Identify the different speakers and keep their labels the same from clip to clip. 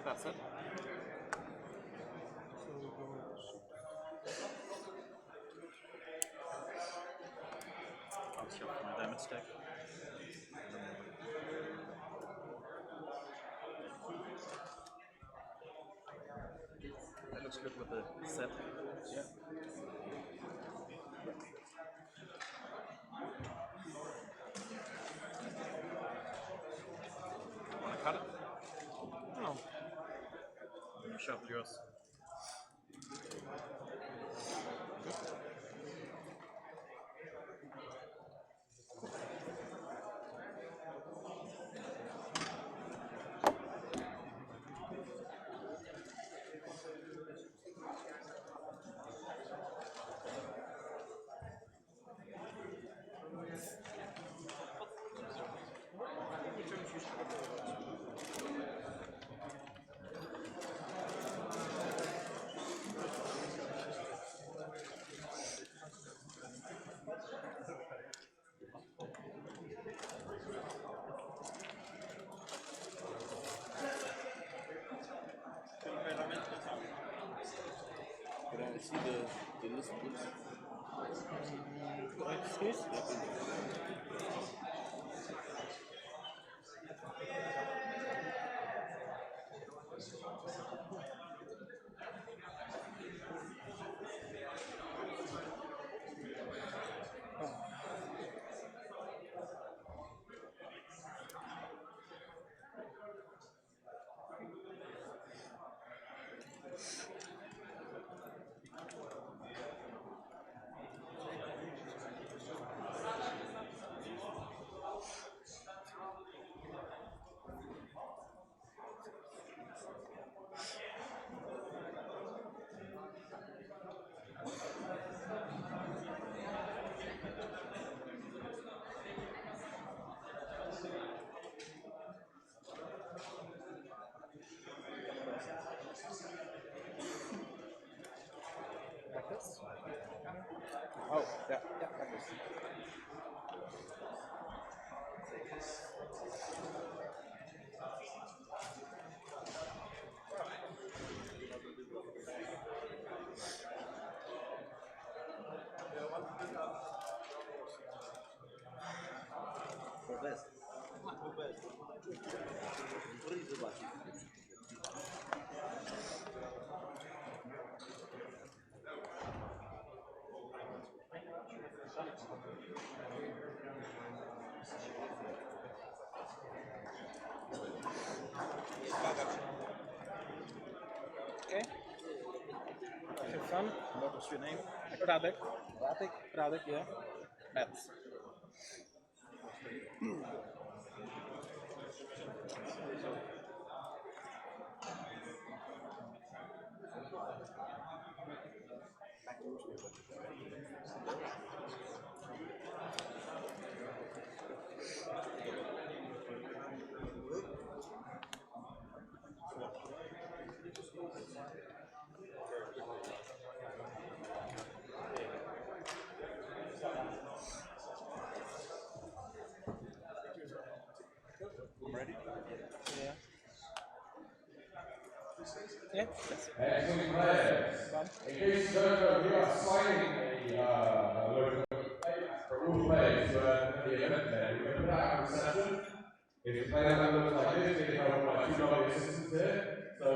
Speaker 1: That's it. I'll shuffle my damage deck. That looks good with the set. Yeah. Wanna cut it?
Speaker 2: No.
Speaker 1: You shuffle yours.
Speaker 3: Could I see the list, please?
Speaker 2: Excuse? Like this? Oh, yeah, like this. Okay. Have fun.
Speaker 1: What was your name?
Speaker 2: Radek.
Speaker 3: Radek?
Speaker 2: Radek, yeah.
Speaker 1: Mats. I'm ready.
Speaker 2: Yeah. Yeah, yes.
Speaker 4: Excellent players. In case you don't know, we are signing a local for all players who are at the event today. We're going to put out a reception. If the playground looks like this, being held by two lovely assistants here. So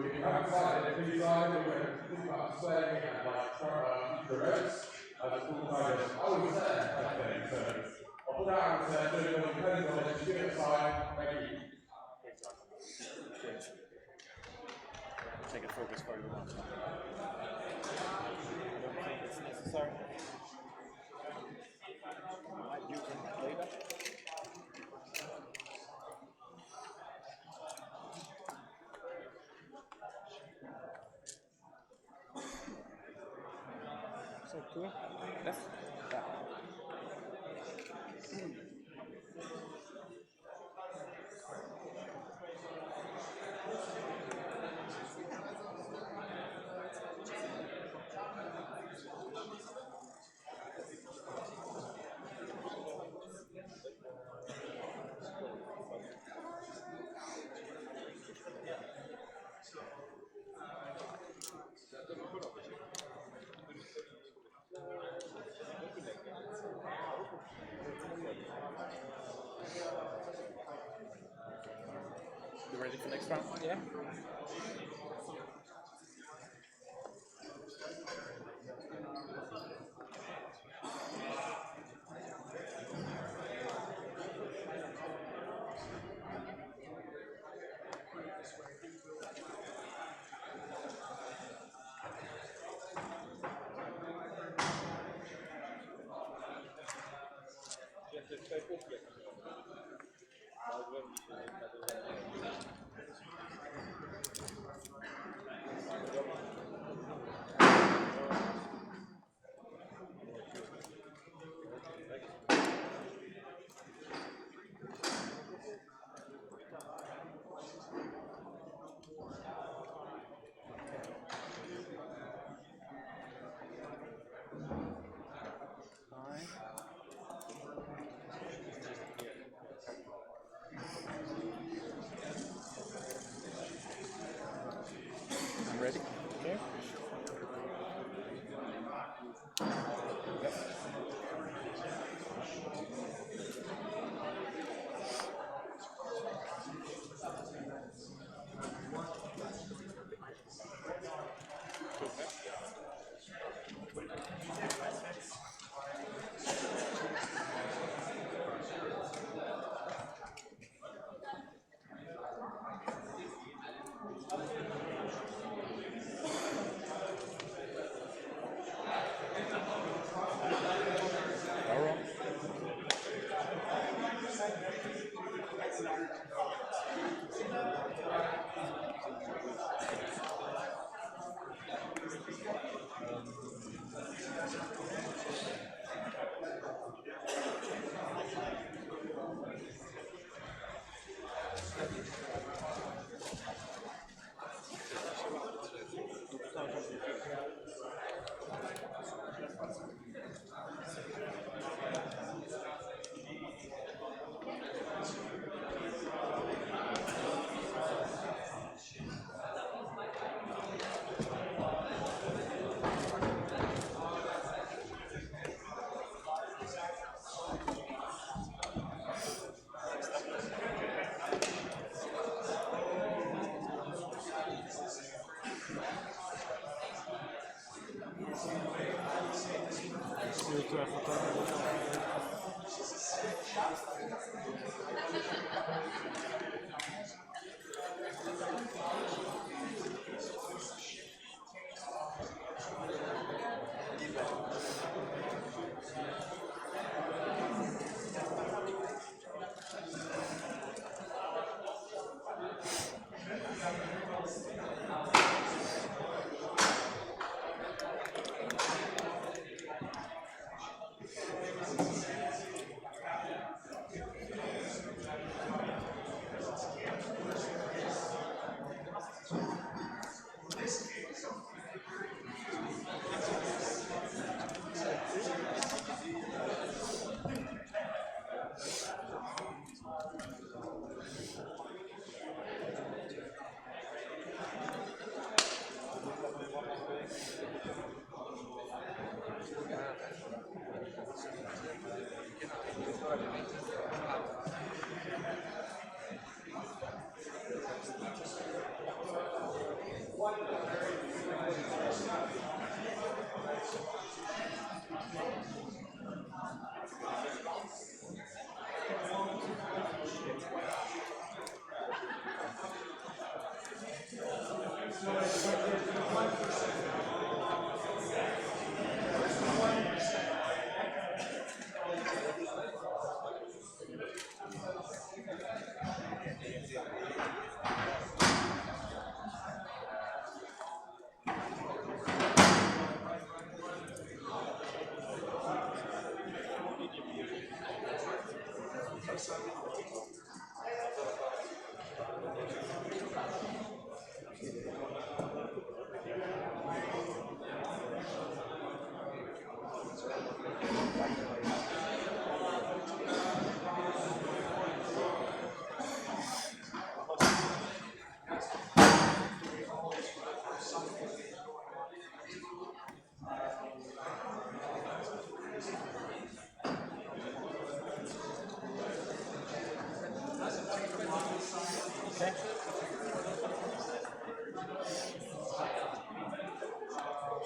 Speaker 4: if you haven't signed it, please sign it. We're going to think about displaying it at like future events as a full kind of, I was there type thing. So I'll put out a reception. When you depends on it, just give it a sign. Thank you.
Speaker 1: Take a focus for you once. I don't think it's necessary. I might use it later.
Speaker 2: So cool. Yes.
Speaker 1: Yeah.
Speaker 2: for next round? Yeah.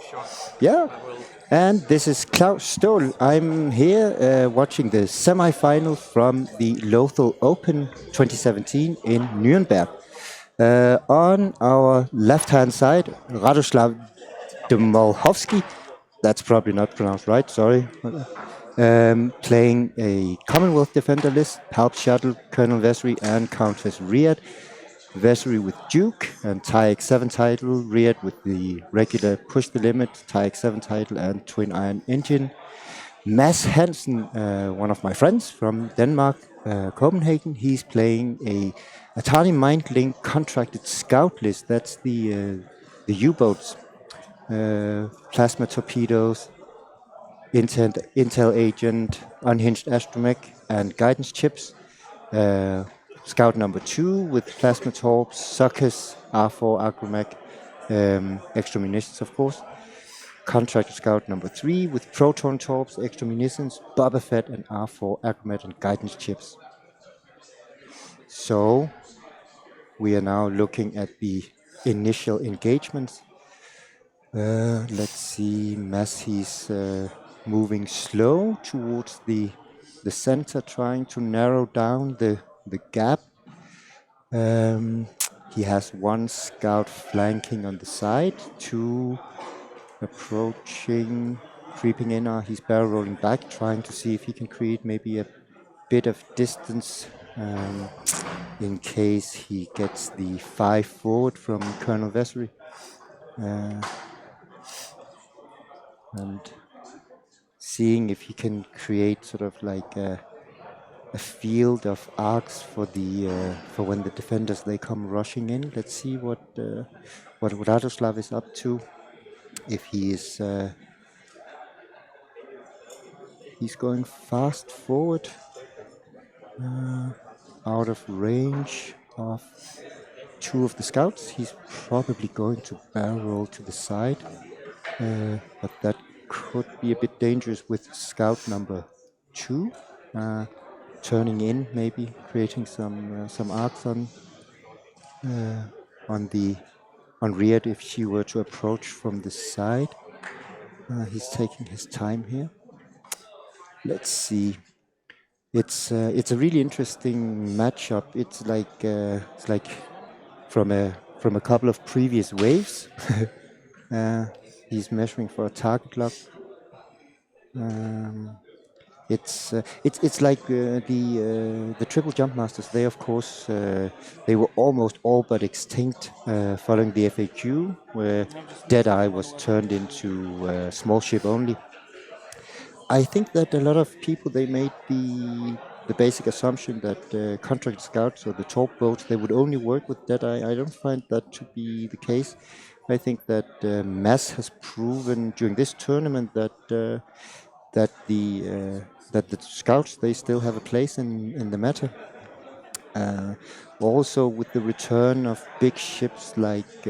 Speaker 1: Sure.
Speaker 2: Yeah.
Speaker 1: I will.
Speaker 2: And this is Claus Staal. I'm here watching the semi-final from the Lothal Open 2017 in Nuremberg. On our left-hand side, Radoslaw Dmochowski, that's probably not pronounced right, sorry, playing a Commonwealth defender list, Palp Shuttle, Colonel Vesri, and Countess Riyadh. Vesri with Duke and Tie X7 title, Riyadh with the regular Push the Limit, Tie X7 title, and Twin Iron Engine. Mads Hansen, one of my friends from Denmark, Copenhagen, he's playing a tiny Mindlink contracted scout list. That's the U-boats, plasma torpedoes, Intel Agent, Unhinged Astromech, and guidance chips. Scout number 2 with plasma torps, Suckers, R4 Agromech, extra munitions of course. Contractor Scout number 3 with proton torps, extra munitions, Boba Fett, and R4 Agromech and guidance chips. So we are now looking at the initial engagements. Let's see, Massey's moving slow towards the center, trying to narrow down the gap. He has one scout flanking on the side, 2 approaching, creeping in. He's barrel rolling back, trying to see if he can create maybe a bit of distance in case he gets the 5 forward from Colonel Vesri. And seeing if he can create sort of like a field of arcs for when the defenders they come rushing in. Let's see what Radoslaw is up to. If he is he's going fast forward, out of range of 2 of the scouts. He's probably going to barrel roll to the side, but that could be a bit dangerous with scout number 2. Turning in, maybe creating some arcs on Riyadh if she were to approach from the side. He's taking his time here. Let's see. It's a really interesting matchup. It's like from a couple of previous waves. He's measuring for a target lock. It's like the triple jump masters. They of course they were almost all but extinct following the FAQ, where Deadeye was turned into small ship only. I think that a lot of people they made the basic assumption that contract scouts or the torp boats they would only work with Deadeye. I don't find that to be the case. I think that Mass has proven during this tournament that the scouts they still have a place in the meta. Also with the return of big ships like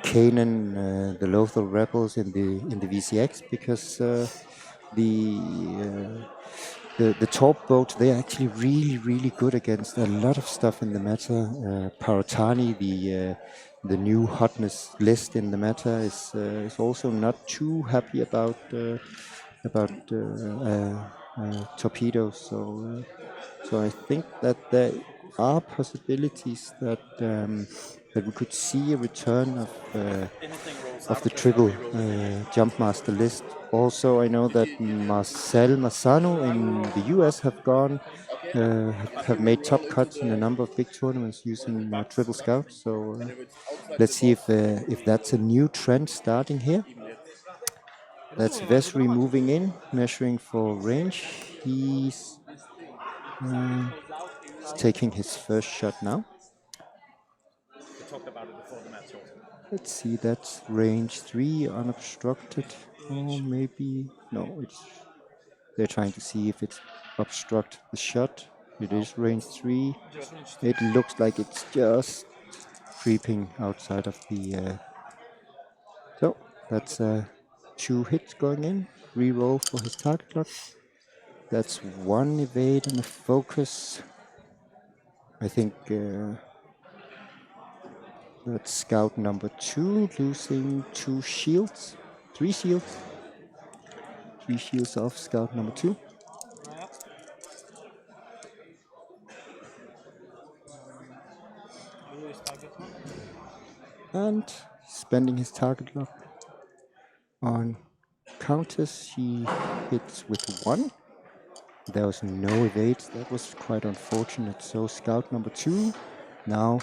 Speaker 2: Kanan, the Lothal rebels in the VCX, because the torp boats they're actually really good against a lot of stuff in the meta. Paratani, the new hotness list in the meta, is also not too happy about torpedoes. So I think that there are possibilities that we could see a return of the triple Jumpmaster list. Also, I know that Marcel Massano in the US have made top cuts in a number of big tournaments using triple scout. So let's see if that's a new trend starting here. That's Vesri moving in, measuring for range. He's taking his first shot now.
Speaker 1: We talked about it before the match also.
Speaker 2: Let's see, that's range 3, unobstructed. Or maybe... No, they're trying to see if it's obstruct the shot. It is range 3. It looks like it's just creeping outside of the... So, that's 2 hits going in. Reroll for his target lock. That's 1 evade and a focus. I think that's scout number 2, losing 2 shields. 3 shields. 3 shields off scout number 2.
Speaker 1: Ja. Who is target one?
Speaker 2: And spending his target lock on counters, he hits with 1. There was no evades. That was quite unfortunate. So scout number 2 now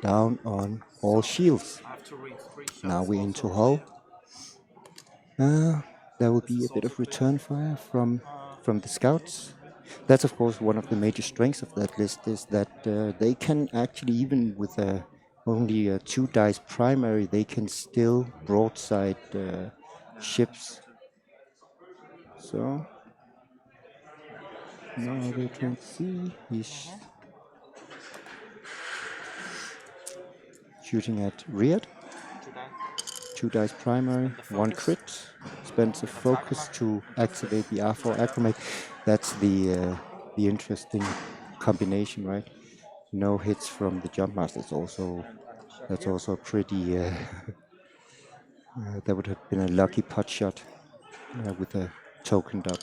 Speaker 2: down on all shields.
Speaker 1: I have to read 3 shots.
Speaker 2: Now we're into
Speaker 1: also
Speaker 2: hull.
Speaker 1: clear.
Speaker 2: There will
Speaker 1: This
Speaker 2: be
Speaker 1: is
Speaker 2: a bit of
Speaker 1: also clear.
Speaker 2: return fire from the scouts. That's of course one of the major strengths of that list, is that they can actually, even with only a 2 dice primary, they can still broadside ships. So now we're trying to see. He's shooting at Riyadh.
Speaker 1: 2 die.
Speaker 2: 2 dice primary,
Speaker 1: the
Speaker 2: 1
Speaker 1: focus.
Speaker 2: crit. Spends a focus to activate the R4 acclimate. That's the interesting combination, right? No hits from the jump master. That's also pretty. That would have been a lucky pot shot with a tokened up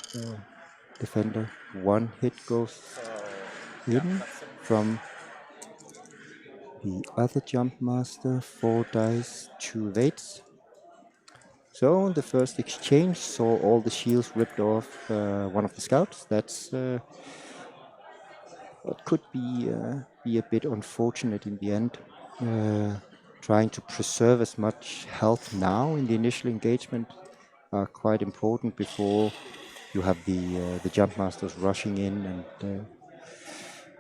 Speaker 2: defender. 1 hit goes in from the other jump master. 4 dice, 2 evades. So the first exchange saw all the shields ripped off one of the scouts. That could be a bit unfortunate in the end. Trying to preserve as much health now in the initial engagement are quite important before you have the jump masters rushing in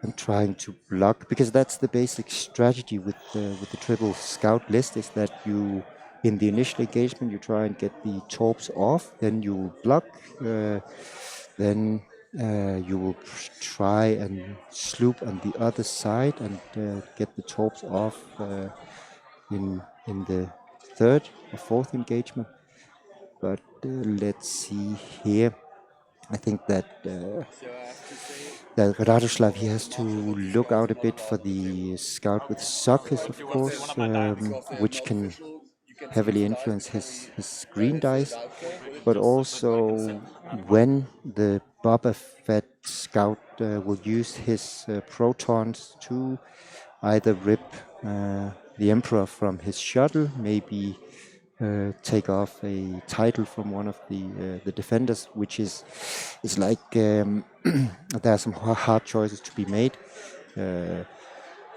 Speaker 2: and trying to block, because that's the basic strategy with the triple scout list, is that you, in the initial engagement, you try and get the torps off, then you block, then you will try and sloop on the other side and get the torps off in the 3rd or 4th engagement. But let's see here. I think that Radoslaw, he has to look out a bit for the scout with sockets, of course, which can heavily influence his green dice, but also when the Boba Fett scout will use his protons to either rip the Emperor from his shuttle, maybe take off a title from one of the defenders, which is like there are some hard choices to be made.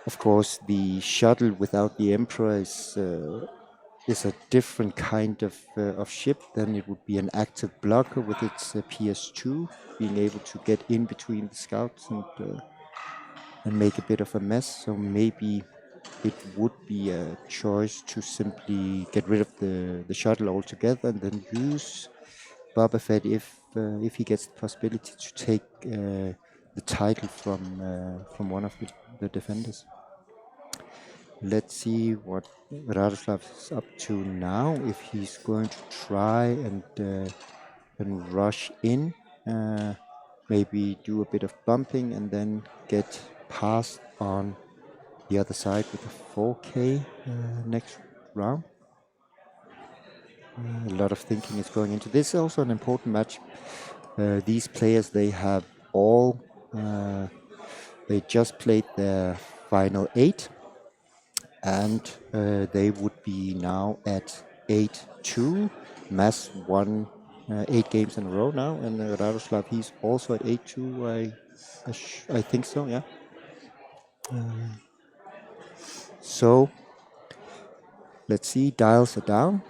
Speaker 2: Of course, the shuttle without the Emperor is a different kind of ship. Then it would be an active blocker with its PS2, being able to get in between the scouts and make a bit of a mess. So maybe it would be a choice to simply get rid of the shuttle altogether and then use Boba Fett if he gets the possibility to take the title from one of the defenders. Let's see what Radoslav is up to now. If he's going to try and rush in, maybe do a bit of bumping and then get past on the other side with a 4K next round. A lot of thinking is going into this. Also an important match. These players, they have all they just played their final 8, and they would be now at 8-2. Mass won 8 games in a row now, and Radoslav, he's also at 8-2. I think so, yeah. So let's see, dials are down.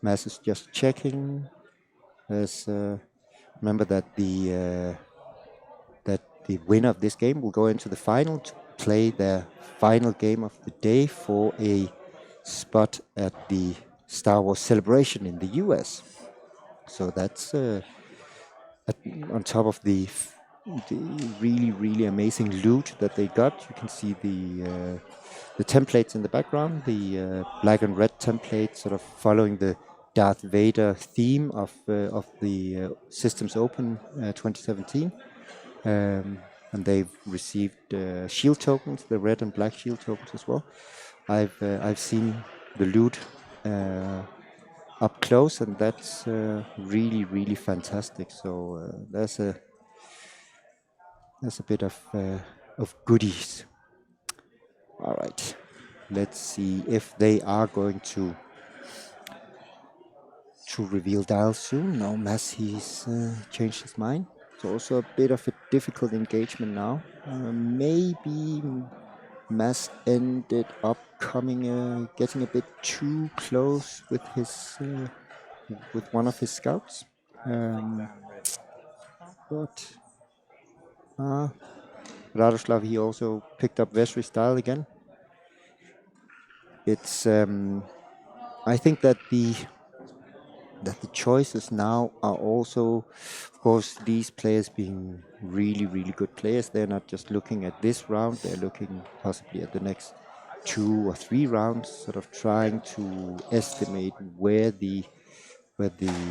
Speaker 2: Mass is just checking. Remember that the winner of this game will go into the final to play their final game of the day for a spot at the Star Wars Celebration in the US. So that's on top of the really amazing loot that they got. You can see the templates in the background, the black and red template, sort of following the Darth Vader theme of the Systems Open 2017. And they've received shield tokens, the red and black shield tokens as well. I've seen the loot up close, and that's really, really fantastic. So there's a bit of goodies. All right, let's see if they are going to reveal Dial soon. No, Mass, he's changed his mind. It's also a bit of a difficult engagement now. Maybe Mass ended up getting a bit too close with his with one of his scouts. But Radoslaw, he also picked up Vesri's style again. It's I think that the choices now are also, of course, these players being really, really good players. They're not just looking at this round, they're looking possibly at the next 2 or 3 rounds, sort of trying to estimate where the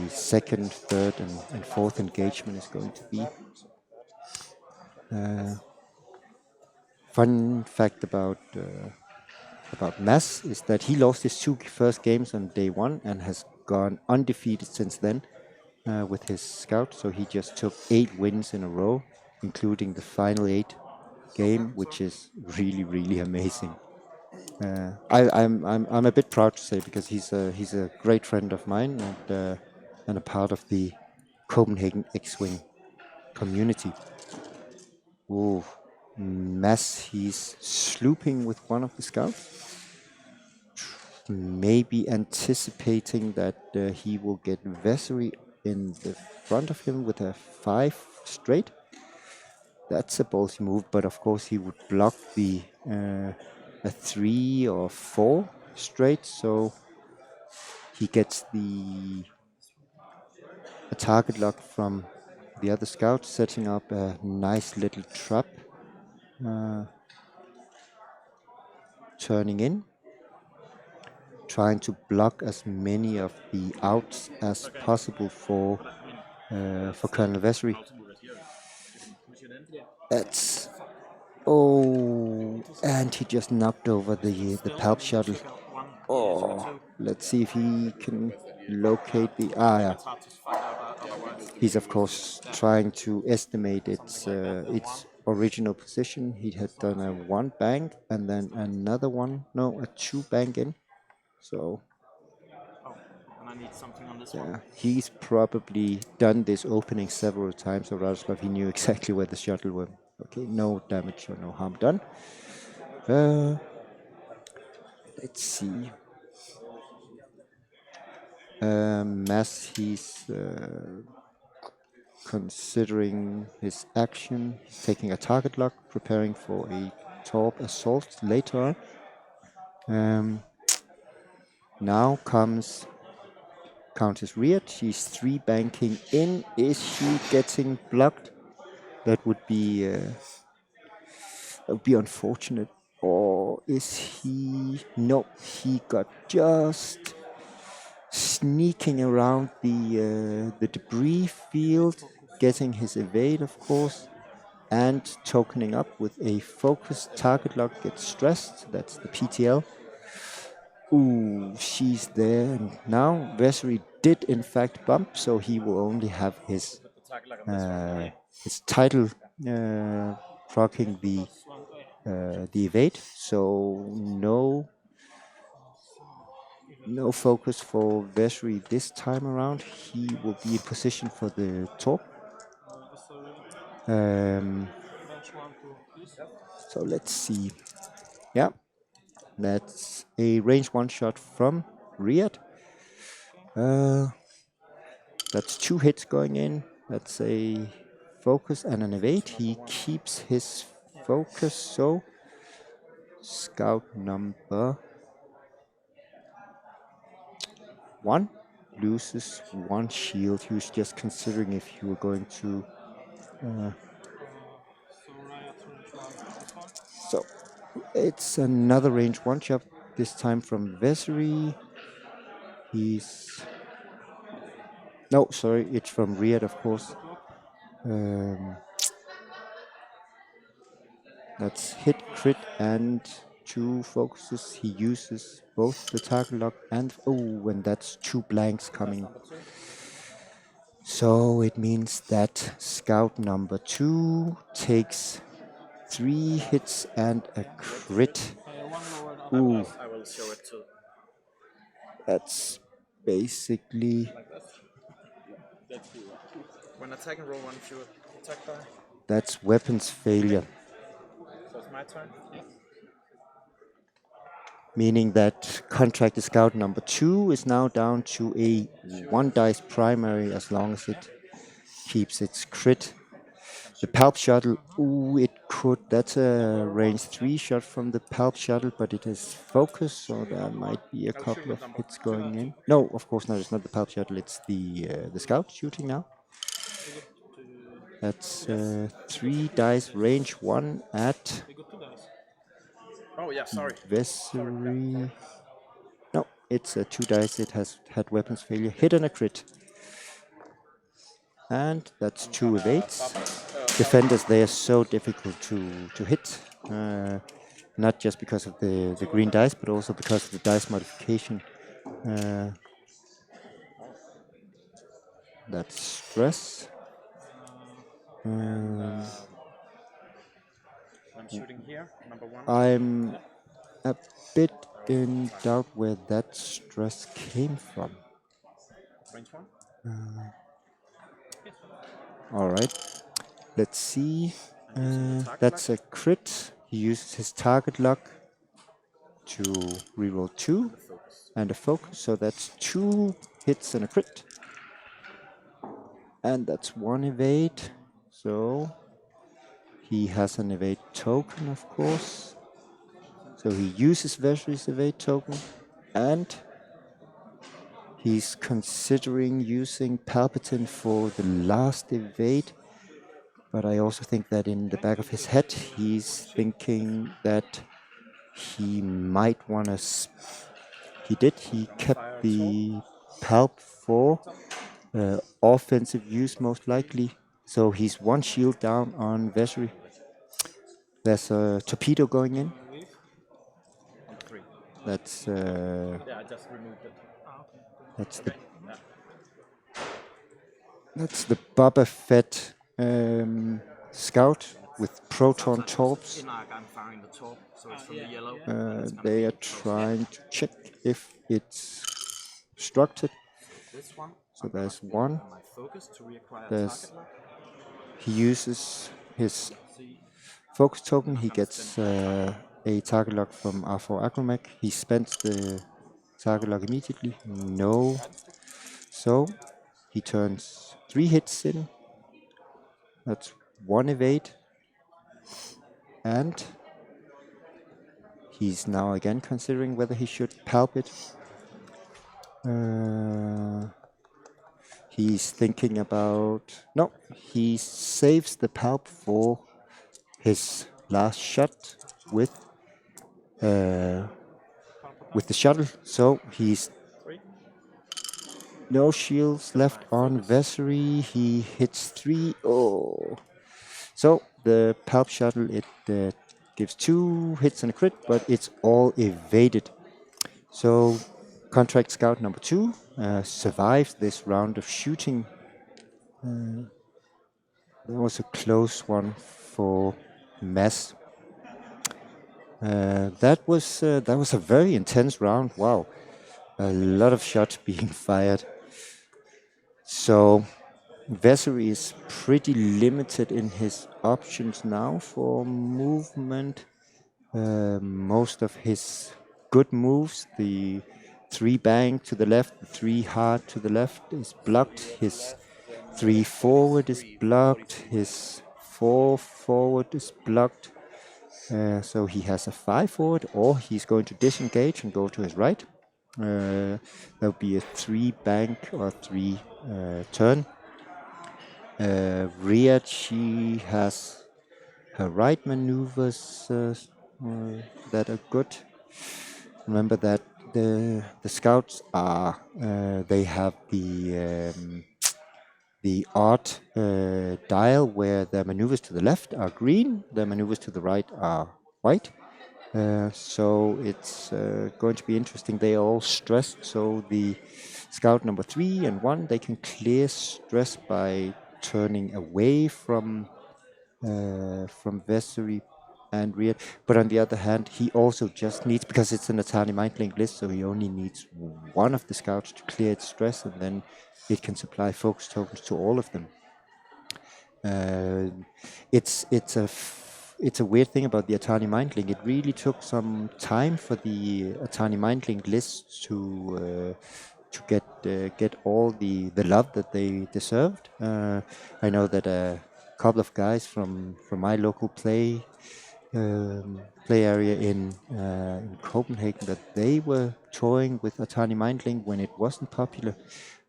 Speaker 2: second, third, and fourth engagement is going to be. Fun fact about Mass is that he lost his 2 first games on day 1 and has gone undefeated since then with his scout. So he just took 8 wins in a row, including the final 8 game, which is really, really amazing. I'm a bit proud to say, because he's a great friend of mine and a part of the Copenhagen X-Wing community. Ooh, Mass, he's slooping with one of the scouts, maybe anticipating that he will get Vessery in the front of him with a 5 straight. That's a ballsy move, but of course he would block the a 3 or 4 straight, so he gets a target lock from the other scout, setting up a nice little trap, turning in, trying to block as many of the outs as possible for Colonel Vessery. That's and he just knocked over the Palp shuttle. Oh, let's see if he can locate the yeah. He's of course trying to estimate its original position. He had done a 1 bank and then another one, no, a 2 bank in. So yeah, he's probably done this opening several times. So Radoslaw, he knew exactly where the shuttle went. Okay, no damage or no harm done. Let's see. Mass, he's considering his action, taking a target lock, preparing for a Torp assault later on. Now comes Countess Riad. She's 3 banking in. Is she getting blocked? That would be unfortunate. Or is he? No, he got just sneaking around the debris field, getting his evade, of course, and tokening up with a focused target lock. Gets stressed. That's the PTL. Ooh, she's there. And now Vessery did in fact bump, so he will only have his title proccing the evade. So no focus for Vessery this time around. He will be in position for the Torp. So let's see. Yeah, that's a range 1 shot from Riad. That's 2 hits going in. That's a focus and an evade. He keeps his focus, so scout number 1 loses 1 shield. He was just considering if he were going to so it's another range 1 shot, this time from Vessery. No, sorry, it's from Riad, of course. That's hit, crit, and 2 focuses. He uses both the target lock and and that's 2 blanks coming. So it means that scout number 2 takes 3 hits and a crit. Ooh,
Speaker 1: I will show it to
Speaker 2: that's basically
Speaker 1: when attacking roll 1 fewer attack die.
Speaker 2: that's weapons failure,
Speaker 1: So it's my turn.
Speaker 2: meaning that contracted scout number 2 is now down to a 1 dice primary as long as it keeps its crit. The Palp Shuttle, it could, that's a range 3 shot from the Palp Shuttle, but it is focus, so there might be a couple of hits going in. No, of course not, it's not the Palp Shuttle, it's the Scout shooting now. That's 3 dice, range 1 at
Speaker 1: Oh yeah, sorry.
Speaker 2: Vessery. No, it's 2 dice, it has had weapons failure, hit and a crit. And that's 2 evades. Defenders, they are so difficult to hit. Not just because of the green dice, but also because of the dice modification. That's stress.
Speaker 1: I'm shooting here, number 1.
Speaker 2: I'm a bit in doubt where that stress came from.
Speaker 1: Range 1.
Speaker 2: Alright, let's see. That's a crit. He uses his target lock to reroll 2 and a focus, so that's 2 hits and a crit. And that's 1 evade, so he has an evade token, of course. So he uses Vesri's evade token, and he's considering using Palpatine for the last evade. But I also think that in the back of his head, he's thinking that he might want to. He kept the Palp for offensive use, most likely. So he's 1 shield down on Vesri. There's a torpedo going in.
Speaker 1: On 3.
Speaker 2: That's
Speaker 1: Yeah, I just removed it.
Speaker 2: that's the Boba Fett scout with proton torps.
Speaker 1: In Arc, I'm firing the torp, so it's from the yellow. and it's gonna
Speaker 2: They
Speaker 1: be
Speaker 2: are
Speaker 1: close.
Speaker 2: trying to check if it's structured.
Speaker 1: This one.
Speaker 2: So there's 1.
Speaker 1: My focus to reacquire
Speaker 2: There's
Speaker 1: target lock.
Speaker 2: he uses his
Speaker 1: See,
Speaker 2: focus token. He gets a target lock from R4 Agromech. He spends the target lock immediately. No. So he turns 3 hits in. That's 1 evade. And he's now again considering whether he should palp it. He's thinking about... No, he saves the palp for his last shot with the shuttle. So he's no shields left on Vessery. He hits 3. Oh. So the Palp Shuttle, it gives 2 hits and a crit, but it's all evaded. So Contract Scout number 2 survives this round of shooting. That was a close one for Mass. That was a very intense round. Wow, a lot of shots being fired. So Vessery is pretty limited in his options now for movement. Most of his good moves, the 3 bang to the left, the 3 hard to the left is blocked. His 3 forward is blocked. His 4 forward is blocked. So he has a 5 forward, or he's going to disengage and go to his right. There'll be a 3 bank or 3 turn. Riyadh, she has her right maneuvers that are good. Remember that the scouts are they have the odd dial where the maneuvers to the left are green, the maneuvers to the right are white. So it's going to be interesting. They are all stressed, so the scout number 3 and 1, they can clear stress by turning away from Vessery and Riad. But on the other hand, he also just needs, because it's an Atani Mindlink list, so he only needs one of the scouts to clear its stress, and then it can supply focus tokens to all of them. It's a weird thing about the Atani Mindlink. It really took some time for the Atani Mindlink lists to get all the love that they deserved. I know that a couple of guys from my local play area in Copenhagen, that they were toying with Atani Mindlink when it wasn't popular,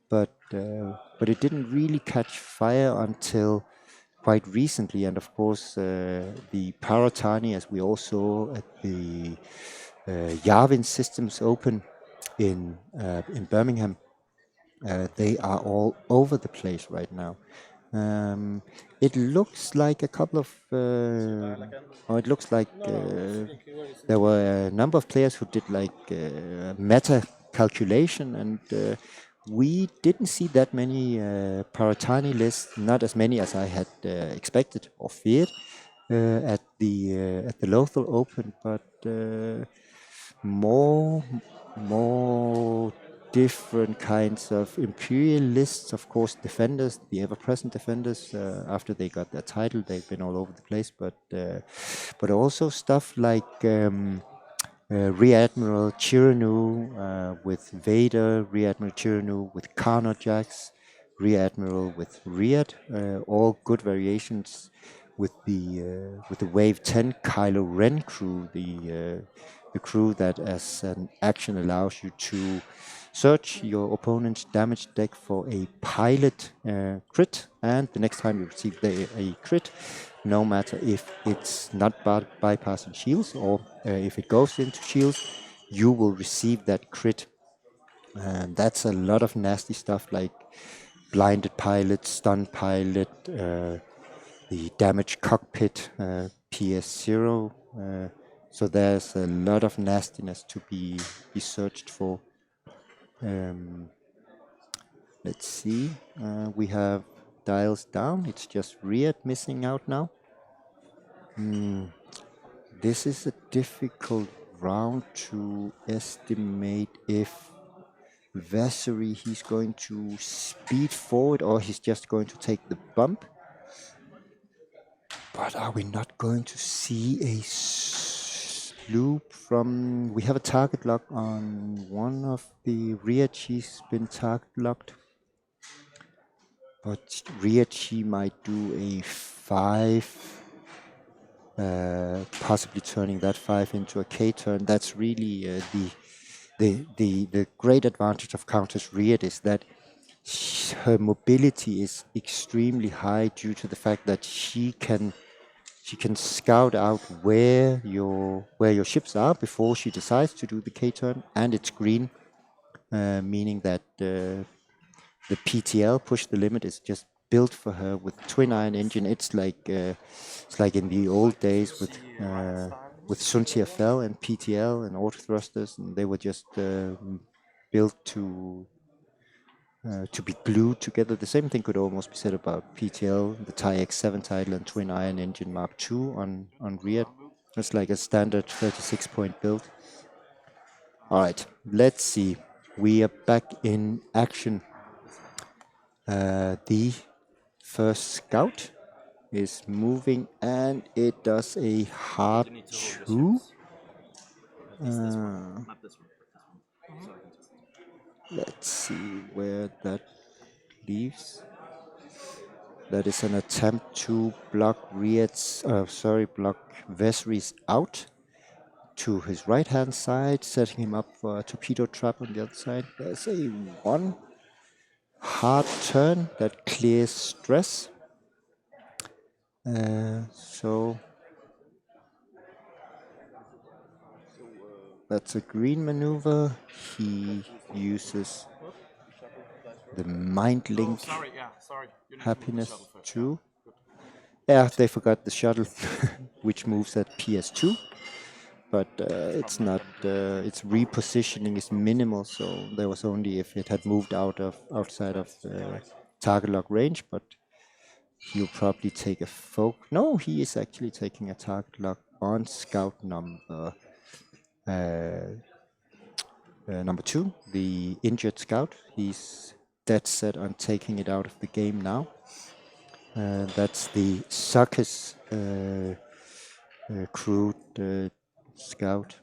Speaker 2: but it didn't really catch fire until quite recently. And of course, the Paratani, as we all saw at the Yarvin Systems Open in Birmingham, they are all over the place right now. It looks like a couple of, it looks like there were a number of players who did like meta calculation, and we didn't see that many Paratani lists, not as many as I had expected or feared at the Lothal Open, but more different kinds of imperial lists. Of course, defenders, the ever-present defenders, after they got their title, they've been all over the place. But also stuff like Rear Admiral Chiranu with Vader, Rear Admiral Chiranu with Carnojax, Rear Admiral with Riad, all good variations with the Wave 10 Kylo Ren crew, the crew that as an action allows you to search your opponent's damage deck for a pilot crit, and the next time you receive a crit, no matter if it's not bypassing shields or if it goes into shields, you will receive that crit. And that's a lot of nasty stuff like blinded pilot, stun pilot, the damaged cockpit, PS0. So there's a lot of nastiness to be searched for. Let's see. We have dials down. It's just Riad missing out now. This is a difficult round to estimate if Vessery, he's going to speed forward or he's just going to take the bump. But are we not going to see a sloop from... We have a target lock on one of the Riachi's been target locked. But Riachi might do a 5, possibly turning that 5 into a K turn. That's really the great advantage of Countess Riad, is that her mobility is extremely high due to the fact that she can scout out where your ships are before she decides to do the K turn, and it's green, meaning that the PTL, push the limit, is just built for her with twin iron engine. It's like in the old days with Suntia Fell and PTL and auto thrusters, and they were just built to be glued together. The same thing could almost be said about PTL, the TIE X7 title and twin iron engine Mark II on Riad. It's like a standard 36-point build. All right, let's see. We are back in action. The first scout is moving, and it does a hard 2.
Speaker 1: Not this one. So I can just...
Speaker 2: Let's see where that leaves. That is an attempt to block block Vessery's out to his right-hand side, setting him up for a torpedo trap on the other side. There's a 1 hard turn that clears stress. So that's a green maneuver. He uses the mind link happiness too. Yeah, they forgot the shuttle, which moves at PS2. but it's not. Its repositioning is minimal, so there was only if it had moved outside of target lock range. But he'll probably take a No, he is actually taking a target lock on scout number 2, the injured scout. He's dead set on taking it out of the game now. That's the Suckers crewed scout.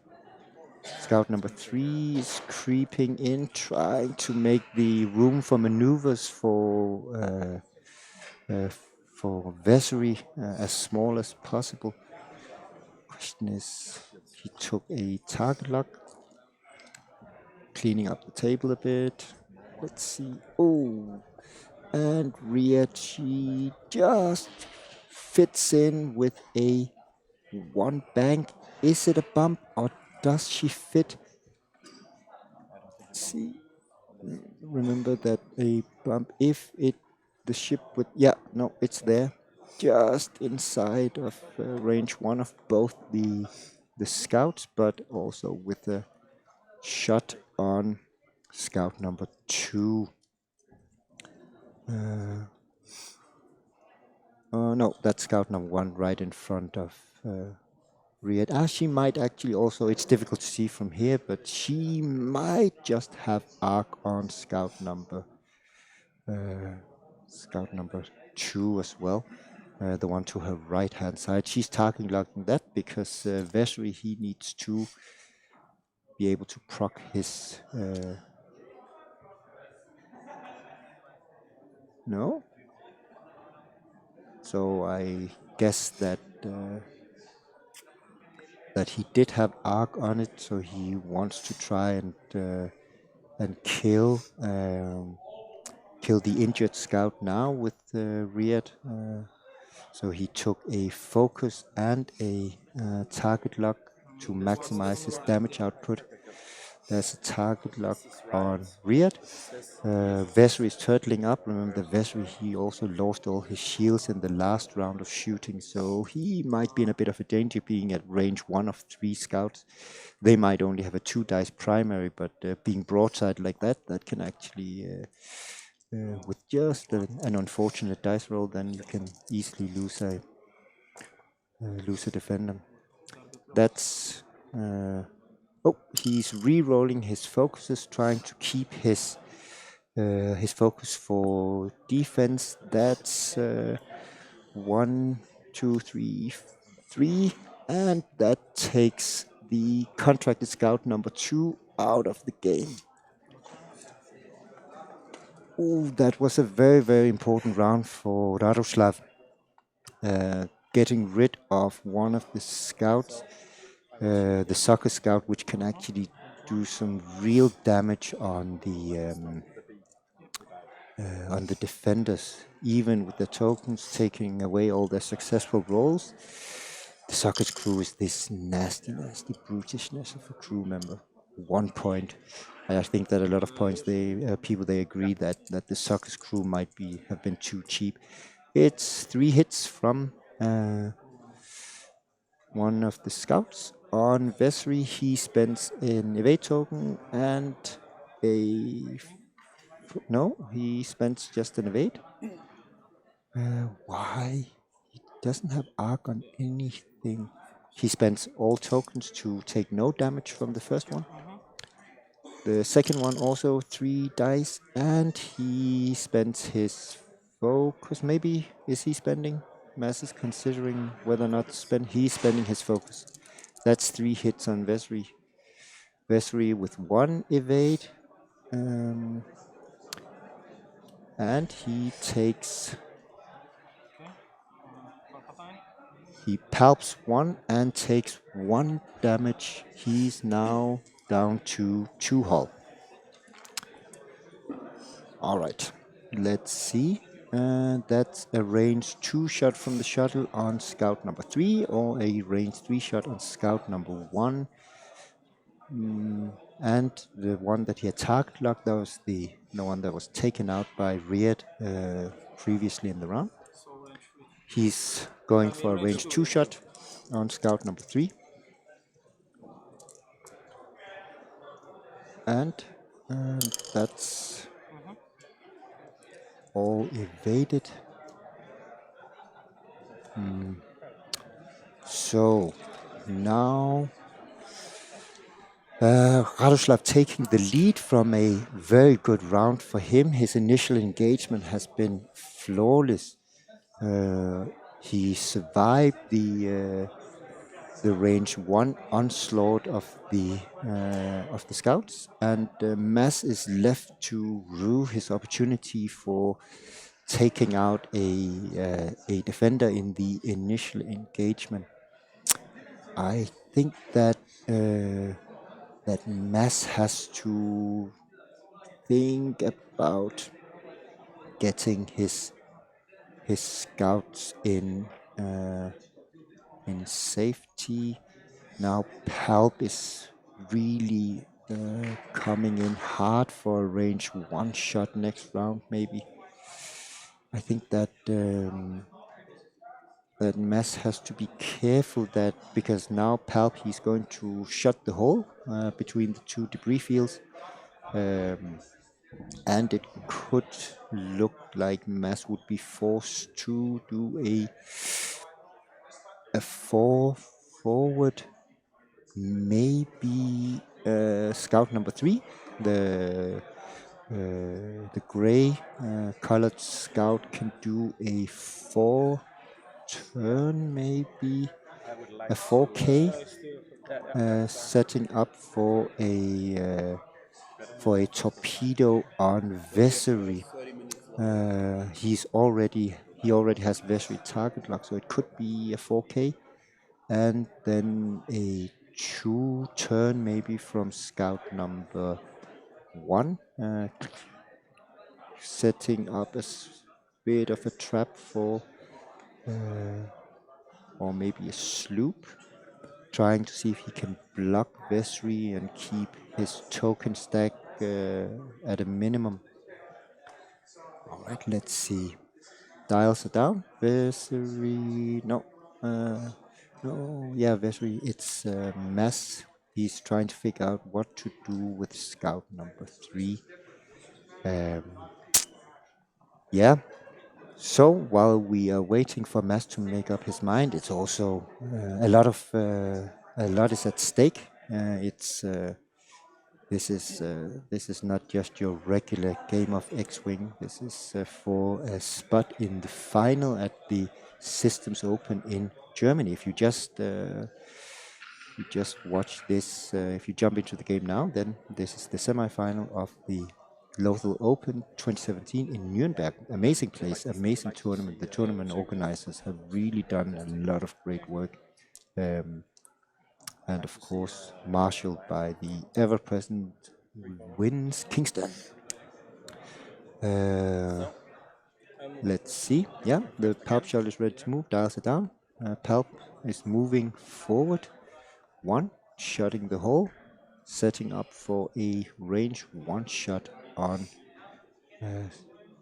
Speaker 2: Scout number 3 is creeping in, trying to make the room for maneuvers for Vessery as small as possible. Question is, he took a target lock, cleaning up the table a bit. Let's see. Oh, and Riet, she just fits in with a 1 bank. Is it a bump or does she fit? Let's see. Remember that a bump, if the ship would, yeah, no, it's there, just inside of range 1 of both the scouts, but also with a shot on scout number 2. No, that's scout number 1 right in front of Riet. She might actually also, it's difficult to see from here, but she might just have arc on scout number 2 as well. The one to her right hand side. She's targeting locking that because Vessery, he needs to be able to proc his no. So I guess that he did have arc on it, so he wants to try and kill the injured scout now with Riet. So he took a focus and a target lock to maximize his damage output. There's a target lock on Riet. Vessery is turtling up. Remember that Vessery, he also lost all his shields in the last round of shooting, so he might be in a bit of a danger being at range 1 of 3 scouts. They might only have a 2 dice primary, but being broadside like that can actually, with just an unfortunate dice roll, then you can easily lose a defender. That's oh, he's re-rolling his focuses, trying to keep his focus for defense. That's 1, 2, 3, 3, and that takes the contracted scout number 2 out of the game. Ooh, that was a very, very important round for Radoslaw. Getting rid of one of the scouts, the soccer scout, which can actually do some real damage on the defenders, even with the tokens taking away all their successful rolls. The soccer's crew is this nasty, nasty brutishness of a crew member. 1 point. I think that a lot of points, people agree that the soccer's crew might have been too cheap. It's 3 hits from one of the scouts. On Vessery, he spends an evade token and he spends just an evade. Why? He doesn't have arc on anything. He spends all tokens to take no damage from the first one. The second one also 3 dice, and he spends his focus. Maybe is he spending? Mass is considering whether or not to spend. He's spending his focus. That's 3 hits on Vessery. Vessery with 1 evade, and he takes. He palps 1 and takes 1 damage. He's now down to 2 hull. Alright, let's see. That's a range 2 shot from the shuttle on scout number 3 or a range 3 shot on scout number 1. And the one that he had target locked, that was the one that was taken out by Riet previously in the round. He's going for a range 2 shot on scout number 3. And that's all evaded. So now Radoslaw taking the lead from a very good round for him. His initial engagement has been flawless. He survived the range one onslaught of the scouts, and Mass is left to rue his opportunity for taking out a defender in the initial engagement. I think that that Mass has to think about getting his scouts in safety. Now Palp is really coming in hard for a range one shot next round, maybe. I think that that Mass has to be careful that because now Palp he's going to shut the hole between the two debris fields, and it could look like Mass would be forced to do a 4 forward, maybe scout number 3, the gray colored scout can do a 4 turn, maybe a 4K, setting up for a torpedo on Vessery. He already has Vessery target lock, so it could be a 4K, and then a 2 turn maybe from scout number 1, setting up a bit of a trap for, or maybe a sloop, trying to see if he can block Vessery and keep his token stack at a minimum. Alright, let's see. Dials are down. Vessery, no. No, yeah, Vessery, it's Mass. He's trying to figure out what to do with scout number 3. Yeah. So while we are waiting for Mass to make up his mind, it's also a lot is at stake. This is not just your regular game of X-Wing. This is for a spot in the final at the Systems Open in Germany. If you just watch this, if you jump into the game now, then this is the semi-final of the Lothal Open 2017 in Nuremberg. Amazing place, amazing tournament. The tournament organizers have really done a lot of great work. And of course, marshaled by the ever-present Wins Kingston. Let's see. Yeah, the Palp shell is ready to move. Dials it down. Palp is moving forward. 1, shutting the hole, setting up for a range 1 shot on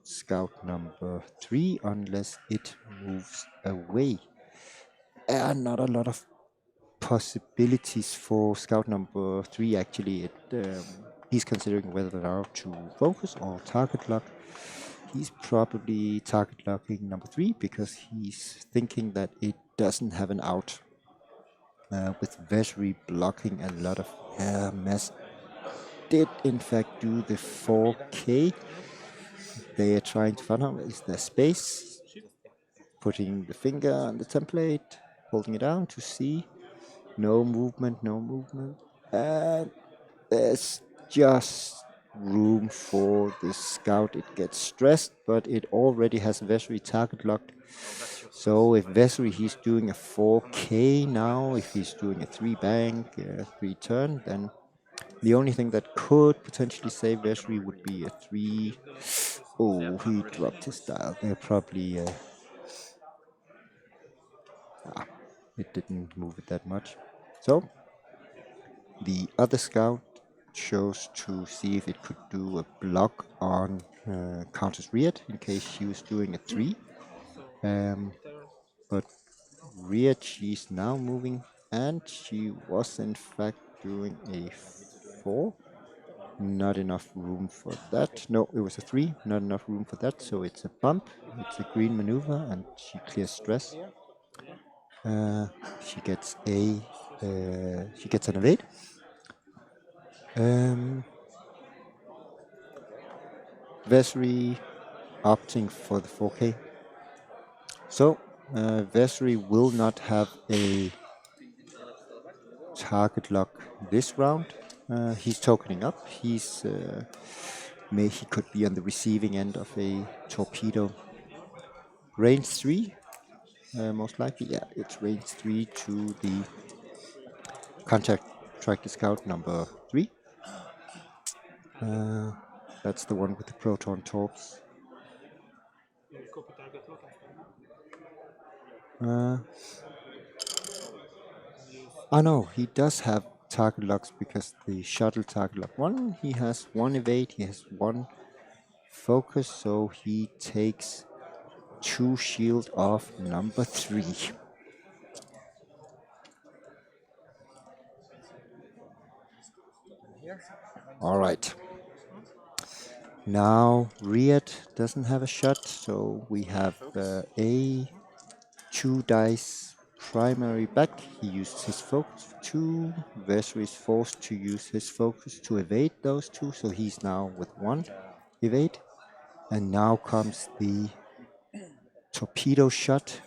Speaker 2: scout number 3, unless it moves away. Not a lot of possibilities for scout number 3. Actually, he's considering whether now to focus or target lock. He's probably target locking number 3 because he's thinking that it doesn't have an out. With Vessery blocking a lot of Mass did in fact do the 4K. They are trying to find out is there space, putting the finger on the template, holding it down to see. No movement, no movement. And there's just room for the scout. It gets stressed, but it already has Vessery target locked. So if Vessery he's doing a 4K now, if he's doing a 3 bank, 3 turn, then the only thing that could potentially save Vessery would be a 3. Oh, he dropped his dial. They're probably it didn't move it that much. So the other scout chose to see if it could do a block on Countess Riad in case she was doing a 3. But Riad, she's now moving, and she was in fact doing a 4. not enough room for that. No, it was a 3, not enough room for that, so it's a bump. It's a green maneuver, and she clears stress. She gets an evade. Vesri opting for the 4K. So, Vesri will not have a target lock this round. He's tokening up. He could be on the receiving end of a torpedo. Range 3, most likely. Yeah, it's range 3 to the contact tractor scout number 3. That's the one with the proton torps. Oh no, he does have target locks because the shuttle target lock 1, he has 1 evade, he has 1 focus, so he takes 2 shield off number 3. Alright. Now Riyadh doesn't have a shot, so we have a 2 dice primary back. He used his focus for 2. Vesri is forced to use his focus to evade those 2, so he's now with 1 evade. And now comes the torpedo shot.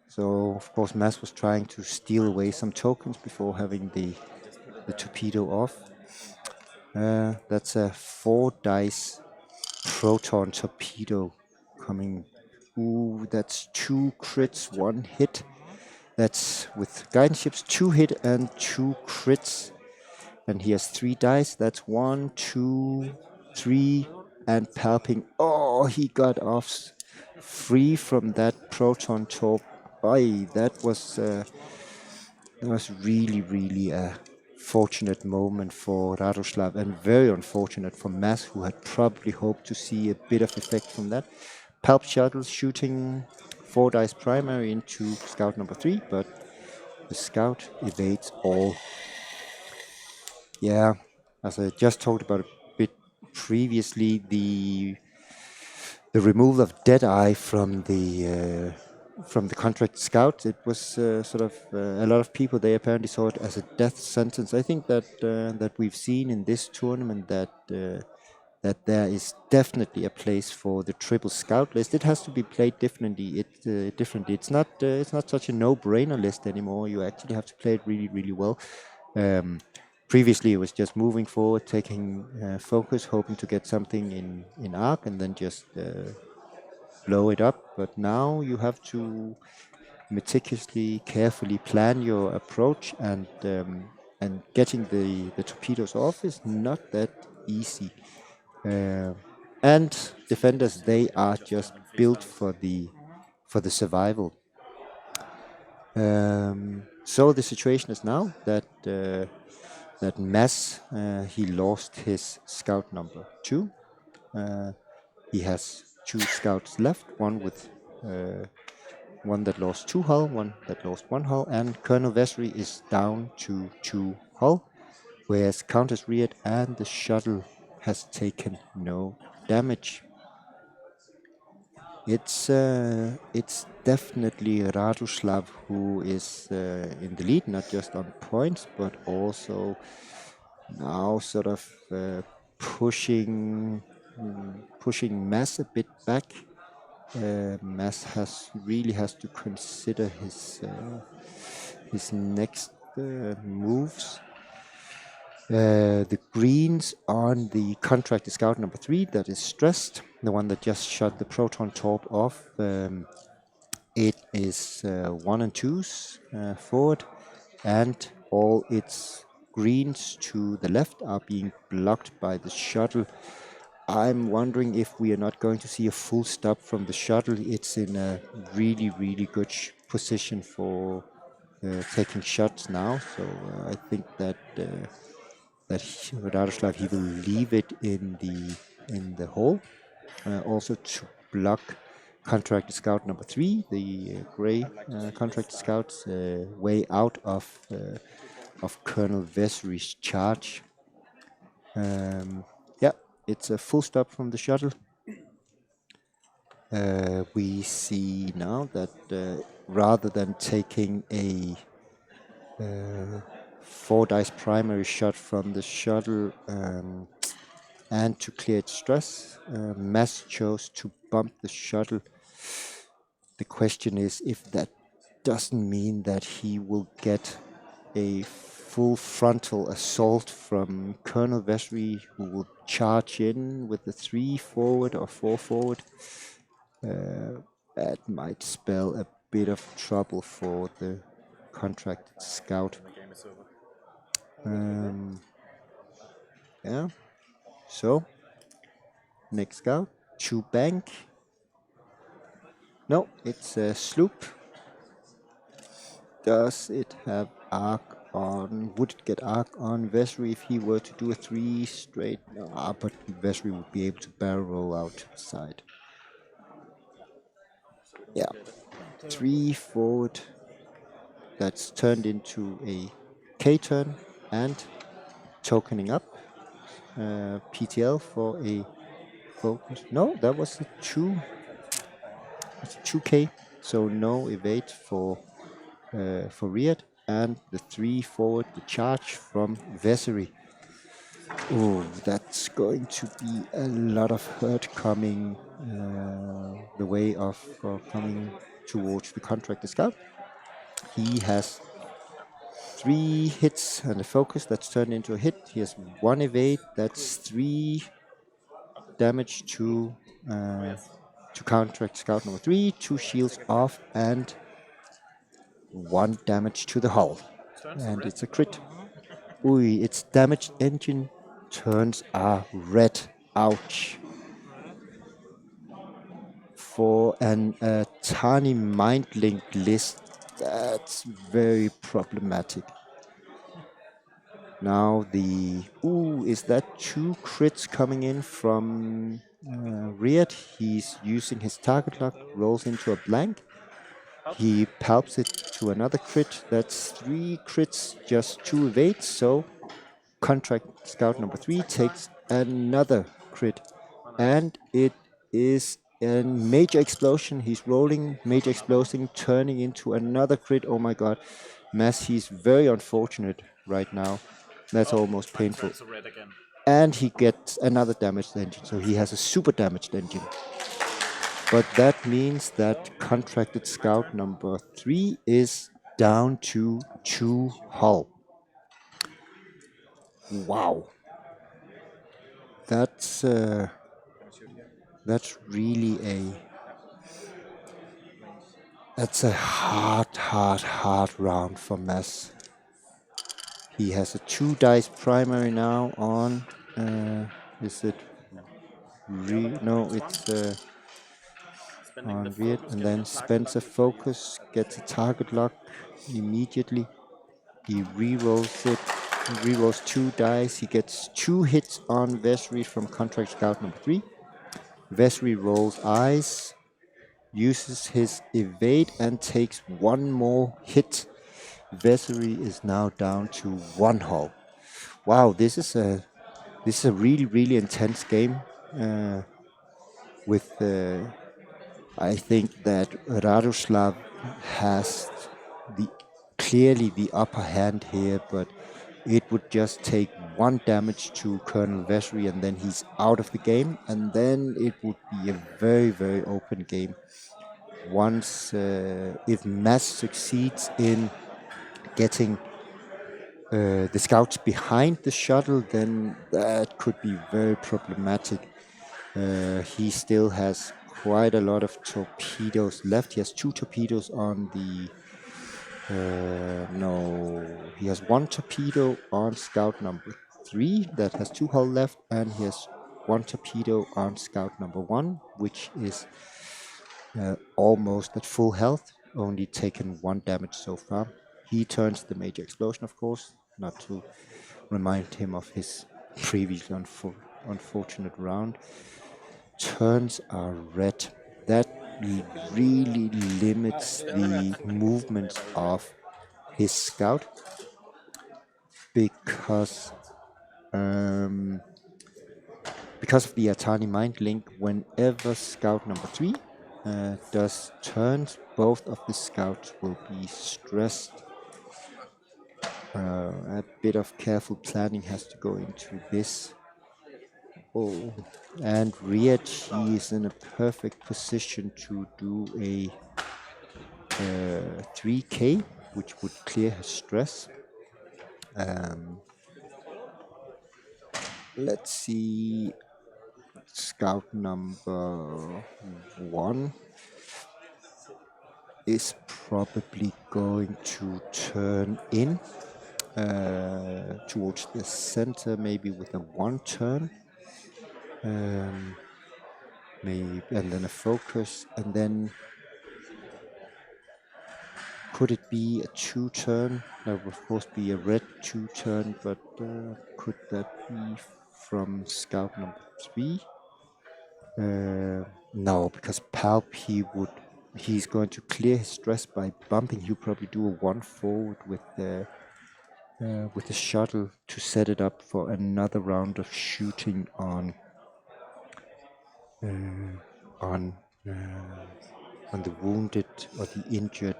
Speaker 2: So of course Mass was trying to steal away some tokens before having the torpedo off. That's a 4 dice proton torpedo coming. Ooh, that's 2 crits, 1 hit. That's with guidance ships, 2 hit and 2 crits. And he has 3 dice. That's 1, 2, 3, and palping. Oh, he got off free from that proton torp. Aye, that was really a fortunate moment for Radoslaw, and very unfortunate for Mass, who had probably hoped to see a bit of effect from that. Palp shuttle shooting 4 dice primary into scout number 3, but the scout evades all. Yeah, as I just talked about a bit previously, the removal of Deadeye from the contract scout, it was a lot of people, they apparently saw it as a death sentence. I think that we've seen in this tournament that there is definitely a place for the triple scout list. It has to be played differently. It's not such a no-brainer list anymore. You actually have to play it really well. Previously, it was just moving forward, taking focus, hoping to get something in arc, and then just blow it up. But now you have to meticulously, carefully plan your approach, and getting the torpedoes off is not that easy. And defenders, they are just built for the survival. So the situation is now that Mass, he lost his scout number 2. He has 2 scouts left, one that lost 2 hull, one that lost 1 hull, and Colonel Vesri is down to 2 hull, whereas Countess Riyadh and the shuttle has taken no damage. It's definitely Radoslaw who is in the lead, not just on points, but also now sort of pushing Mass a bit back. Mass really has to consider his next moves. The greens on the contract scout number 3 that is stressed, the one that just shot the proton torp off. It is 1 and 2s forward, and all its greens to the left are being blocked by the shuttle. I'm wondering if we are not going to see a full stop from the shuttle. It's in a really good position for taking shots now. So I think that Radoslav, he will leave it in the hole, also to block contract scout number 3, the gray contract scout's way out of Colonel Vesri's charge. Yeah, it's a full stop from the shuttle. We see now that rather than taking a 4-dice primary shot from the shuttle and to clear its stress, Mass chose to bump the shuttle. The question is if that doesn't mean that he will get a full frontal assault from Colonel Vesry, who will charge in with the 3 forward or 4 forward. That might spell a bit of trouble for the contracted scout.
Speaker 1: The game is over.
Speaker 2: Yeah. So, next scout, to bank. No, it's a sloop. Does it have arc on? Would it get arc on Vesry if he were to do a 3 straight? No, but Vesry would be able to barrel roll out to the side. Yeah. 3 forward. That's turned into a K turn and tokening up. PTL for a focus. No, that was a 2. It's a 2K. So no evade for Riyadh, and the 3 forward, the charge from Vessery. Oh, that's going to be a lot of hurt coming the way of coming towards the contractor scout. He has 3 hits and a focus that's turned into a hit. He has 1 evade. That's 3 damage to contract scout number 3. 2 shields off and 1 damage to the hull. And it's a crit. Ooh, its damaged engine turns are red. Ouch. For an tiny mind link list, that's very problematic. Now is that 2 crits coming in from Riyadh? He's using his target lock, rolls into a blank. He palps it to another crit. That's 3 crits, just 2 evades. So contract scout number 3 takes another crit. And it is a major explosion. He's rolling major explosion, turning into another crit. Oh my god. Mass, he's very unfortunate right now. That's almost painful. And he gets another damaged engine. So he has a super damaged engine. But that means that contracted scout number 3 is down to 2 hull. Wow. That's really that's a hard round for Mass. He has a 2 dice primary now on. Is it? No, it's on weird, and then spends a focus, gets a target lock immediately. He rerolls it. He rerolls 2 dice. He gets 2 hits on Vesry from contract scout number 3. Vesry rolls eyes, uses his evade and takes 1 more hit. Vesry is now down to 1 hull. Wow, this is a really intense game. With I think that Radoslaw has clearly the upper hand here, but it would just take 1 damage to Colonel Vesry and then he's out of the game, and then it would be a very open game. Once if Mass succeeds in getting the scouts behind the shuttle, then that could be very problematic. He still has quite a lot of torpedoes left. He has 2 torpedoes on the... no, he has 1 torpedo on scout number 3 that has 2 hull left, and he has 1 torpedo on scout number 1, which is almost at full health, only taken 1 damage so far. He turns the major explosion, of course, not to remind him of his previous unfortunate round. Turns are red. That really limits the movements of his scout, because because of the Atani mind link, whenever scout number 3 does turns, both of the scouts will be stressed. A bit of careful planning has to go into this. Oh, and Riet, he is in a perfect position to do a 3k, which would clear his stress. Let's see, scout number 1 is probably going to turn in towards the center, maybe with a 1 turn. Maybe, and then a focus, and then could it be a 2 turn? That would of course be a red 2 turn, but could that be from scout number 3? No, because Palp, he's going to clear his stress by bumping. He'll probably do a 1 forward with the shuttle to set it up for another round of shooting on the wounded or the injured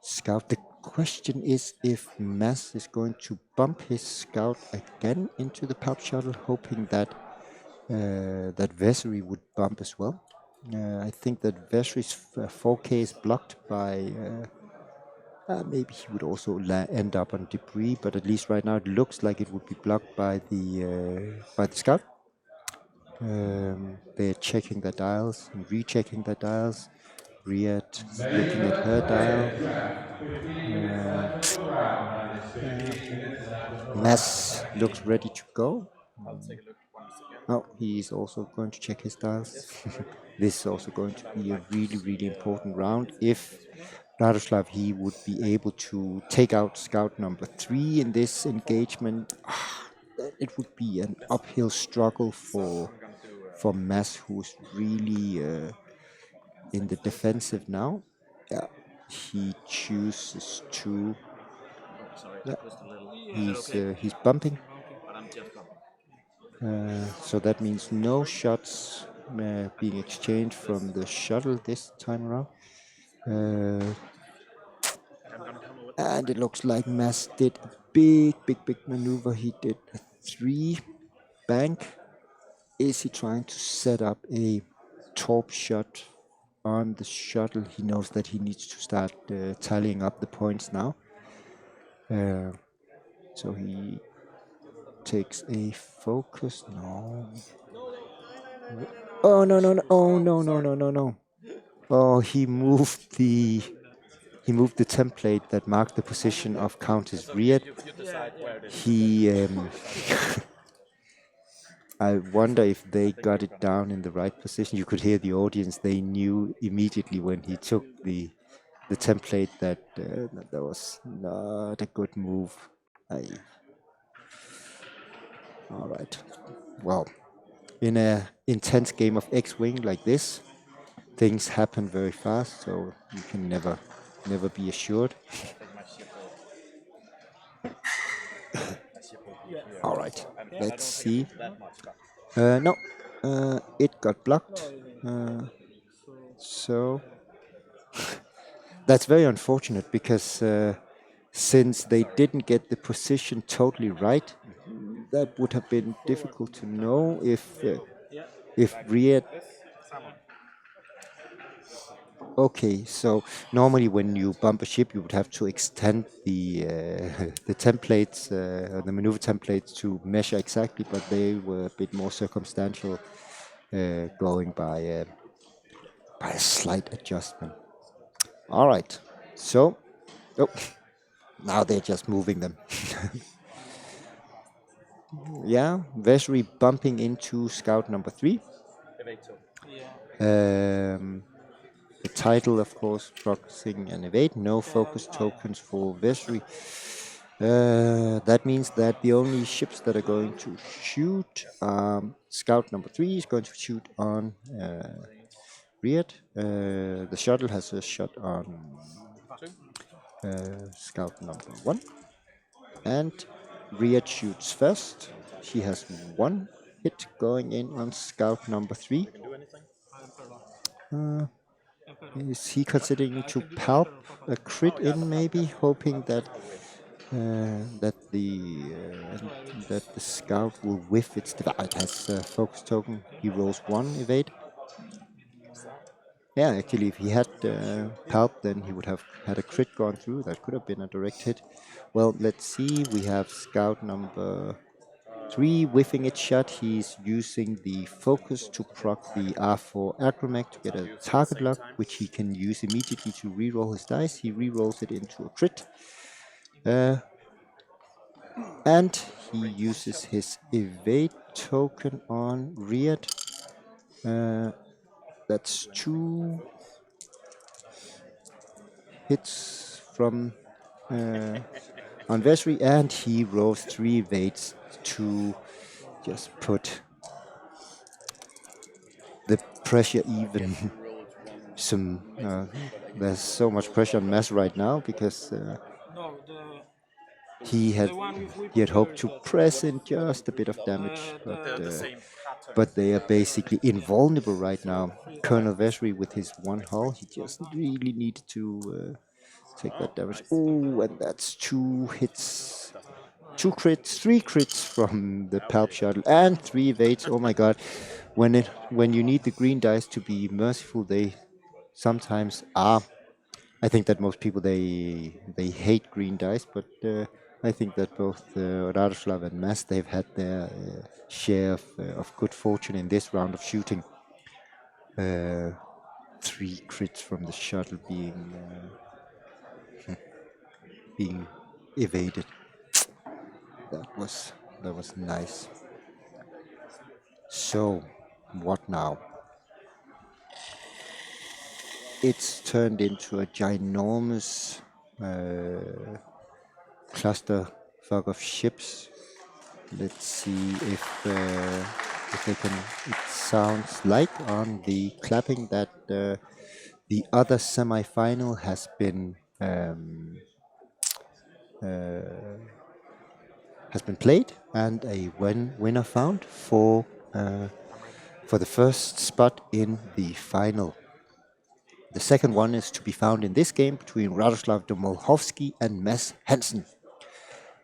Speaker 2: scout. The question is if Mass is going to bump his scout again into the Palp shuttle, hoping that that Vessery would bump as well. I think that Vessery's 4K is blocked by. Maybe he would also end up on debris, but at least right now it looks like it would be blocked by the scout. They're checking their dials and rechecking their dials. Riet is looking at her dial. Mass looks ready to go. Oh, he's also going to check his dials. This is also going to be a really, really important round. If Radoslaw, he would be able to take out scout number 3 in this engagement, it would be an uphill struggle for Mass, who's really in the defensive now. Yeah, he chooses to. Yeah, he's bumping. So that means no shots being exchanged from the shuttle this time around. And it looks like Mass did a big maneuver. He did a 3 bank. Is he trying to set up a torp shot on the shuttle? He knows that he needs to start tallying up the points now. So he takes a focus. No. Oh no. Oh no. Oh, he moved the template that marked the position of Countess Riet. He I wonder if they got it down in the right position. You could hear the audience. They knew immediately when he took the template that that was not a good move. All right. Well, in a intense game of X-Wing like this, things happen very fast, so you can never be assured. All right. Let's see. No, it got blocked. So that's very unfortunate because since they didn't get the position totally right, that would have been difficult to know if Riet. Okay, so normally when you bump a ship, you would have to extend the the templates, the maneuver templates to measure exactly, but they were a bit more circumstantial, going by a slight adjustment. All right, so now they're just moving them. Yeah, Vessery bumping into scout number 3. The title, of course, focusing and evade. No focus tokens for Vessery. That means that the only ships that are going to shoot, scout number 3 is going to shoot on Riet. The shuttle has a shot on scout number 1. And Riet shoots first. He has one hit going in on scout number 3.
Speaker 1: Can do anything.
Speaker 2: Is he considering to palp a crit in, maybe, hoping that that the scout will whiff its device? It has a focus token. He rolls 1 evade. Yeah, actually, if he had palp, then he would have had a crit gone through. That could have been a direct hit. Well, let's see. We have scout number 3 whiffing its shot. He's using the focus to proc the R4 Agromech to get a target lock, which he can use immediately to reroll his dice. He rerolls it into a crit. And he uses his evade token on Riyadh. That's 2 hits from on Vesri, and he rolls 3 evades to just put the pressure even. There's so much pressure on Mass right now because he had hoped to press in just a bit of damage, but they are basically invulnerable right now. Colonel Vesri with his 1 hull, he just really needed to take that damage. Oh, and that's 2 hits. 2 crits, 3 crits from the Palp Shuttle, and 3 evades. Oh my god. When you need the green dice to be merciful, they sometimes are. I think that most people, they hate green dice, but I think that both Radoslaw and Mass, they've had their share of good fortune in this round of shooting. 3 crits from the shuttle being evaded. That was nice. So, what now? It's turned into a ginormous clusterfuck of ships. Let's see if they can. It sounds like on the clapping that the other semi-final has been played and a winner found for the first spot in the final. The second one is to be found in this game between Radoslaw Dmochowski and Mads Hansen.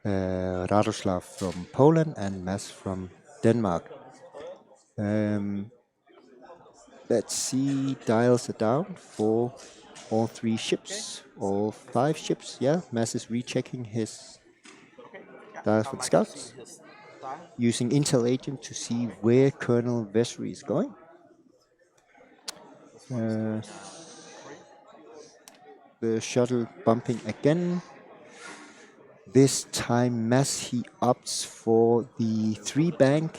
Speaker 2: Radoslaw from Poland and Mads from Denmark. Let's see, dials are down for all 3 ships, all 5 ships. Yeah, Mads is rechecking his dials for the scouts, using Intel Agent to see where Colonel Vesri is going. The shuttle bumping again. This time Mass, he opts for the 3 bank.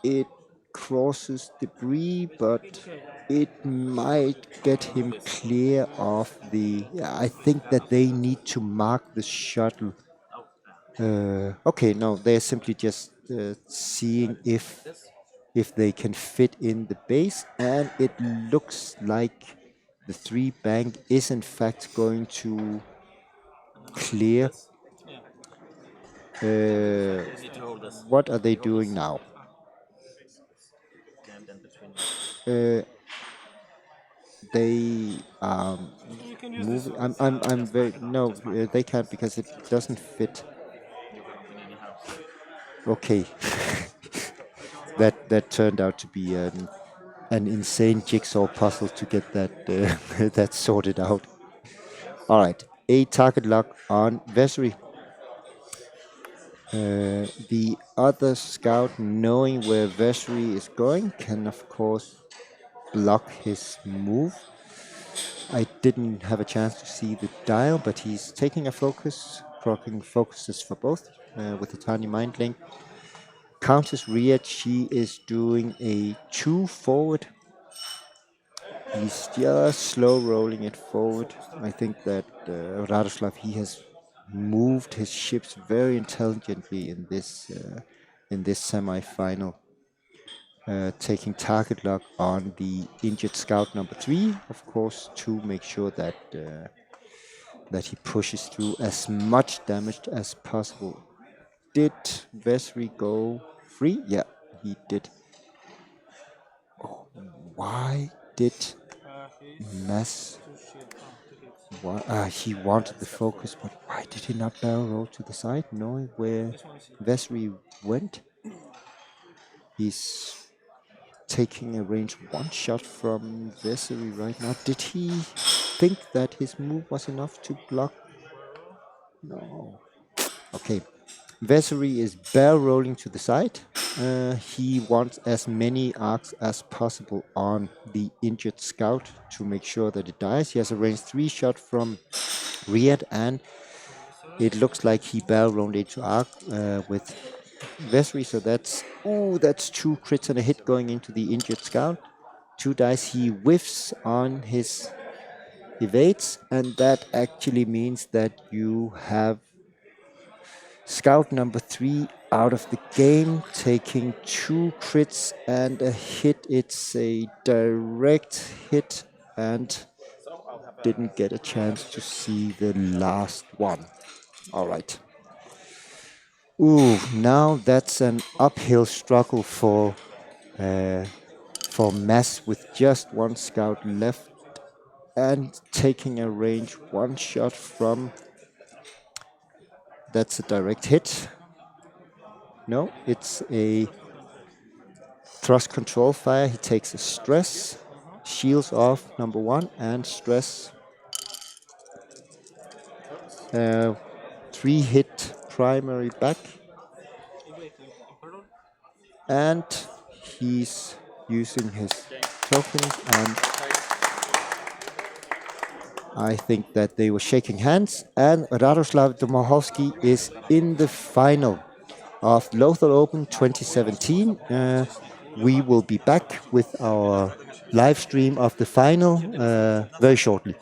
Speaker 2: It crosses debris, but it might get him clear of the... Yeah, I think that they need to mark the shuttle. Okay, no, they're simply just seeing if they can fit in the base, and it looks like the 3 bank is in fact going to clear. What are they doing now? They moving. I'm very no. They can't because it doesn't fit. Okay, that turned out to be an insane jigsaw puzzle to get that that sorted out. All right, a target lock on Vesri. The other scout, knowing where Vesri is going, can of course block his move. I didn't have a chance to see the dial, but he's taking a focus, proccing focuses for both with a tiny mind link. Countess Riyadh, she is doing a 2 forward. He's just slow rolling it forward. I think that Radoslaw, he has moved his ships very intelligently in this semi-final, taking target lock on the injured scout number 3, of course, to make sure that that he pushes through as much damage as possible. Did Vesri go free? Yeah, he did. Oh, why did
Speaker 1: He's
Speaker 2: Mass?
Speaker 1: two shit. Two hits.
Speaker 2: Why, he wanted the focus, but why did he not barrel roll to the side, knowing where
Speaker 1: This one is
Speaker 2: Vesri went? He's taking a range one shot from Vesri right now. Did he think that his move was enough to block? No. Okay. Vesri is barrel rolling to the side. He wants as many arcs as possible on the injured scout to make sure that it dies. He has a range 3 shot from Riyadh, and it looks like he barrel rolled into arc with Vesri, so that's 2 crits and a hit going into the injured scout. 2 dice, he whiffs on his evades, and that actually means that you have scout number 3 out of the game, taking 2 crits and a hit. It's a direct hit and didn't get a chance to see the last one. All right. Ooh, now that's an uphill struggle for Mass with just 1 scout left and taking a range 1 shot from. That's a direct hit. No, it's a thrust control fire. He takes a stress, shields off number 1, and stress. 3 hit primary back. And he's using his tokens, and I think that they were shaking hands. And Radoslaw Dmochowski is in the final of Lothal Open 2017. We will be back with our live stream of the final very shortly.